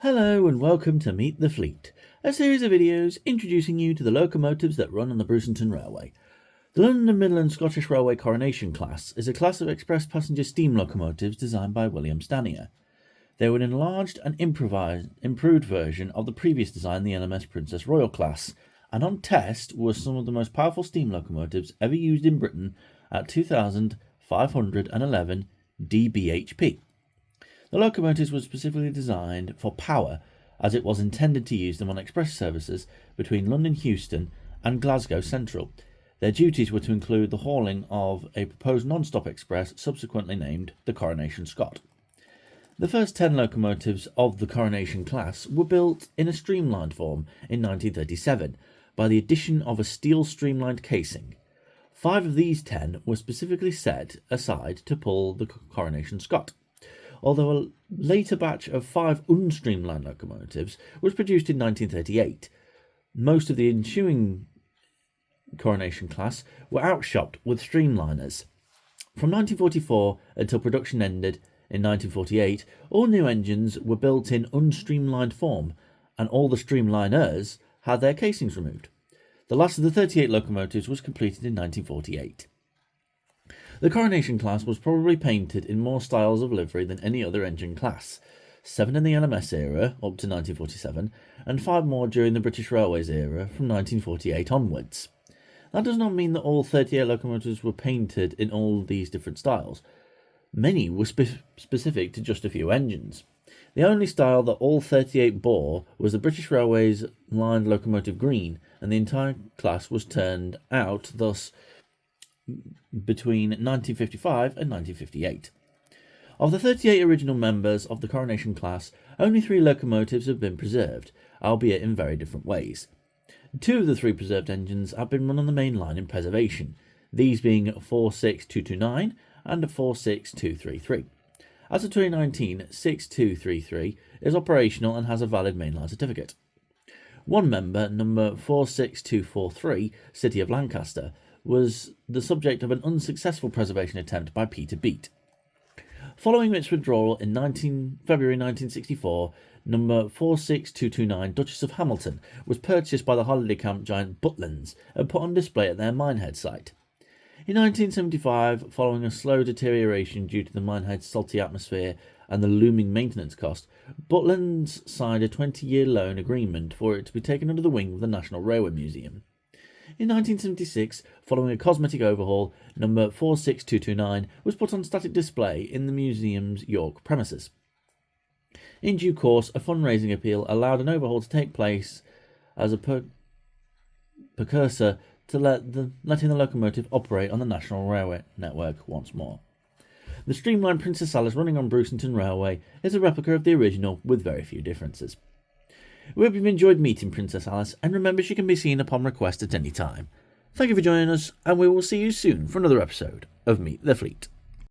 Hello and welcome to Meet the Fleet, a series of videos introducing you to the locomotives that run on the Bruceton Railway. The London and Midland Scottish Railway Coronation class is a class of express passenger steam locomotives designed by William Stanier. They were an enlarged and improved version of the previous design, the LMS Princess Royal class, and on test were some of the most powerful steam locomotives ever used in Britain at 2,511 dBHP. The locomotives were specifically designed for power, as it was intended to use them on express services between London Euston and Glasgow Central. Their duties were to include the hauling of a proposed non-stop express subsequently named the Coronation Scot. The first 10 locomotives of the Coronation class were built in a streamlined form in 1937 by the addition of a steel streamlined casing. 5 of these 10 were specifically set aside to pull the Coronation Scot, although a later batch of 5 unstreamlined locomotives was produced in 1938. Most of the ensuing Coronation class were outshopped with streamliners. From 1944 until production ended in 1948, all new engines were built in unstreamlined form, and all the streamliners had their casings removed. The last of the 38 locomotives was completed in 1948. The Coronation class was probably painted in more styles of livery than any other engine class, 7 in the LMS era up to 1947, and 5 more during the British Railways era from 1948 onwards. That does not mean that all 38 locomotives were painted in all these different styles. Many were specific to just a few engines. The only style that all 38 bore was the British Railways lined locomotive green, and the entire class was turned out thus between 1955 and 1958. Of the 38 original members of the Coronation class, only 3 locomotives have been preserved, albeit in very different ways. 2 of the 3 preserved engines have been run on the main line in preservation, these being 46229 and 46233. As of 2019, 6233 is operational and has a valid mainline certificate. One member, number 46243, City of Lancaster, was the subject of an unsuccessful preservation attempt by Peter Beat. Following its withdrawal in February 1964, number 46229 Duchess of Hamilton was purchased by the holiday camp giant Butlins and put on display at their Minehead site. In 1975, following a slow deterioration due to the Minehead's salty atmosphere and the looming maintenance cost, Butlins signed a 20-year loan agreement for it to be taken under the wing of the National Railway Museum. In 1976, following a cosmetic overhaul, number 46229 was put on static display in the museum's York premises. In due course, a fundraising appeal allowed an overhaul to take place as a precursor to letting the locomotive operate on the National Railway network once more. The streamlined Princess Alice running on Bruceton Railway is a replica of the original with very few differences. We hope you've enjoyed meeting Princess Alice, and remember she can be seen upon request at any time. Thank you for joining us, and we will see you soon for another episode of Meet the Fleet.